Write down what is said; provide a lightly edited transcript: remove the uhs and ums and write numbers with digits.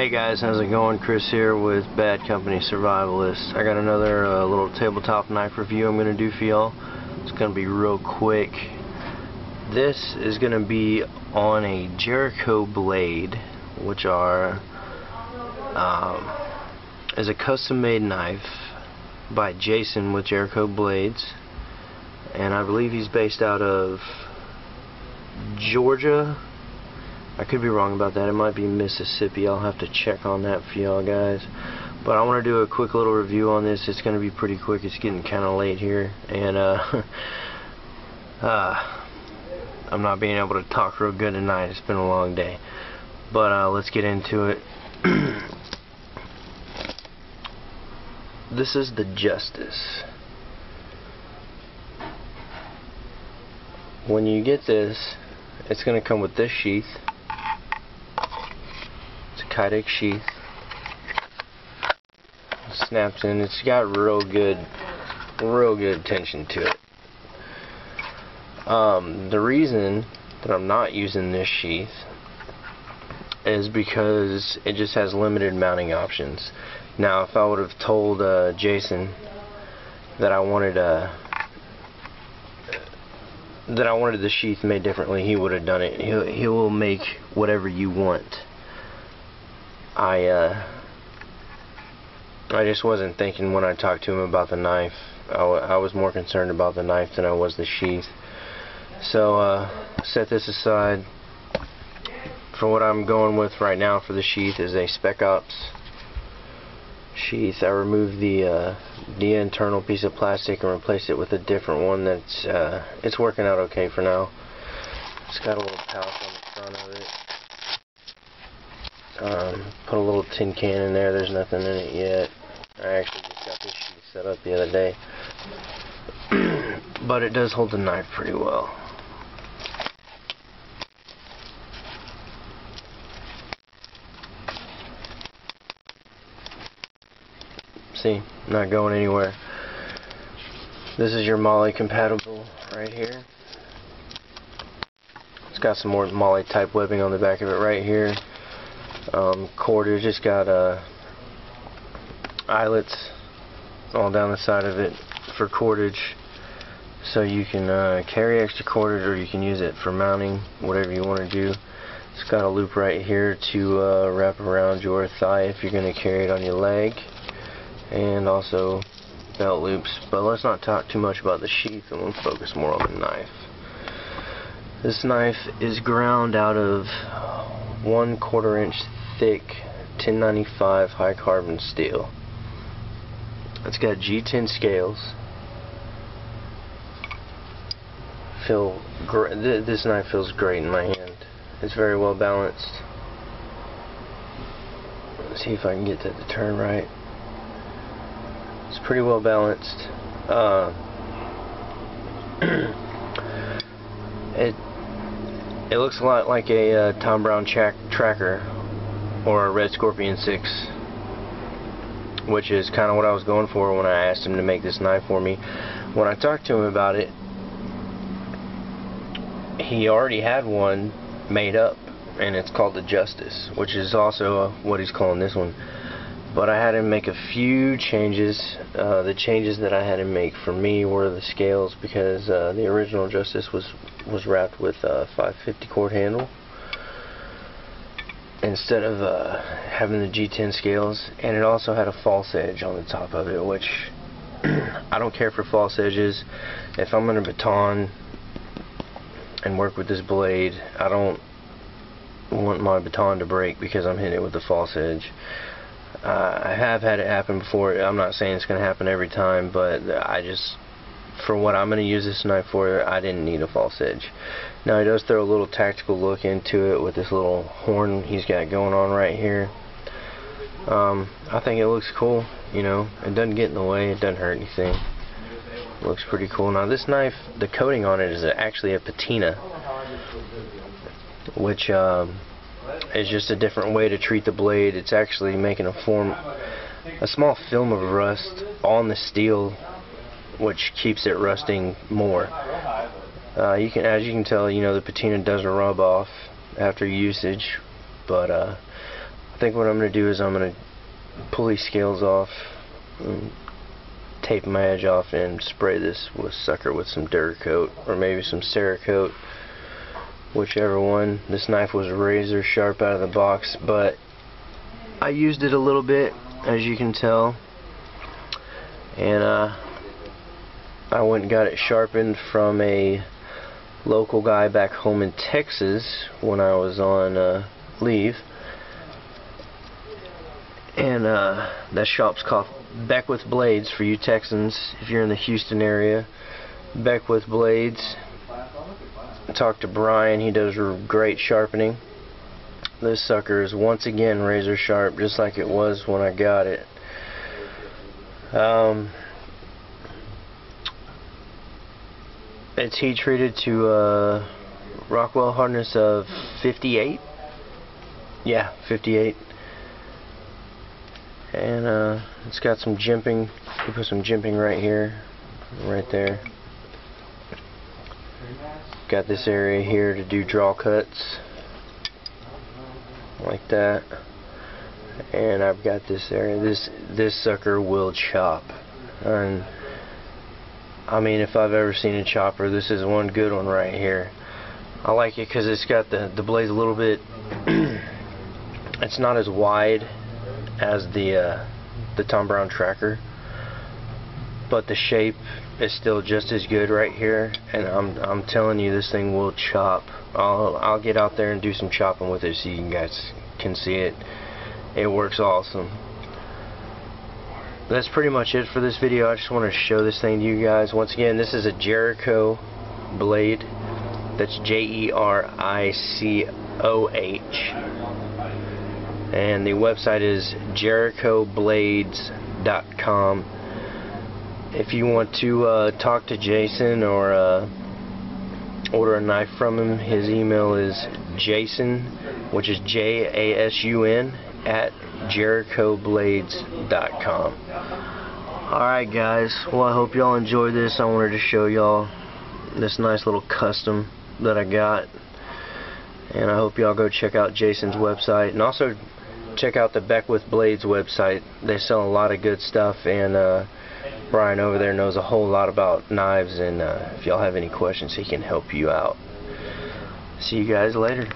Hey guys, how's it going? Chris here with Bad Company Survivalist. I got another little tabletop knife review I'm going to do for y'all. It's going to be real quick. This is going to be on a Jericho blade, which is a custom made knife by Jason with Jericho Blades, and I believe he's based out of Georgia. I could be wrong about that. It might be Mississippi. I'll have to check on that for y'all guys. But I want to do a quick little review on this. It's going to be pretty quick. It's getting kind of late here, and I'm not being able to talk real good tonight. It's been a long day. But let's get into it. This is the Justice. When you get this, it's going to come with this sheath. It's a Kydex sheath. It snaps in. It's got real good tension to it. The reason that I'm not using this sheath is because it just has limited mounting options. Now, if I would have told Jason that I wanted the sheath made differently, he would have done it. He will make whatever you want. I just wasn't thinking when I talked to him about the knife. I was more concerned about the knife than I was the sheath. So set this aside. For what I'm going with right now for the sheath is a Spec Ops sheath. I removed the internal piece of plastic and replaced it with a different one that's it's working out okay for now. It's got a little pouch on the front of it. Put a little tin can in there. There's nothing in it yet. I actually just got this sheath set up the other day. But it does hold the knife pretty well. See, not going anywhere. This is your MOLLE compatible right here. It's got some more MOLLE type webbing on the back of it right here. Cordage, it's got eyelets all down the side of it for cordage, so you can carry extra cordage or you can use it for mounting, whatever you want to do. It's got a loop right here to wrap around your thigh if you're going to carry it on your leg, and also belt loops. But let's not talk too much about the sheath, and we'll focus more on the knife. This knife is ground out of 1/4 inch thick 1095 high carbon steel. It's got G10 scales. This knife feels great in my hand. It's very well balanced. Let's see if I can get that to turn right. It's pretty well balanced. It looks a lot like a Tom Brown tracker or a Red Scorpion 6, which is kind of what I was going for when I asked him to make this knife for me. When I talked to him about it, he already had one made up, and it's called the Justice, which is also what he's calling this one. But I had him make a few changes. The changes that I had him make for me were the scales, because the original Justice was wrapped with a 550 cord handle instead of having the G10 scales, and it also had a false edge on the top of it, which I don't care for false edges. If I'm going to baton and work with this blade, I don't want my baton to break because I'm hitting it with a false edge. I have had it happen before. I'm not saying it's going to happen every time, but for what I'm going to use this knife for, I didn't need a false edge. Now, he does throw a little tactical look into it with this little horn he's got going on right here. I think it looks cool. You know, it doesn't get in the way. It doesn't hurt anything. It looks pretty cool. Now, this knife, the coating on it is actually a patina, which is just a different way to treat the blade. It's actually making a small film of rust on the steel, which keeps it rusting more. As you can tell, you know, the patina doesn't rub off after usage, but I think what I'm going to do is I'm going to pull these scales off, and tape my edge off, and spray this sucker with some Duracoat or maybe some Cerakote, whichever one. This knife was razor sharp out of the box, but I used it a little bit, as you can tell, and I went and got it sharpened from a local guy back home in Texas when I was on leave, and that shop's called Beckwith Blades for you Texans. If you're in the Houston area, Beckwith Blades. Talk to Brian, he does great sharpening. This sucker is once again razor sharp, just like it was when I got it. It's heat treated to Rockwell hardness of 58. Yeah, 58. And it's got some jimping. You put some jimping right here, right there. Got this area here to do draw cuts, like that. And I've got this area. This sucker will chop. And I mean, if I've ever seen a chopper, this is one good one right here. I like it because it's got the blade a little bit. It's not as wide as the Tom Brown Tracker, but the shape is still just as good right here. And I'm telling you, this thing will chop. I'll get out there and do some chopping with it so you guys can see it. It works awesome. That's pretty much it for this video. I just want to show this thing to you guys. Once again, this is a Jericoh blade. That's Jericoh. And the website is jericoblades.com. If you want to talk to Jason or order a knife from him, his email is Jason, which is JASUN, at jericoblades.com. Alright guys, well, I hope y'all enjoyed this. I wanted to show y'all this nice little custom that I got, and I hope y'all go check out Jason's website, and also check out the Beckwith Blades website. They sell a lot of good stuff, and Brian over there knows a whole lot about knives, and if y'all have any questions, he can help you out. See you guys later.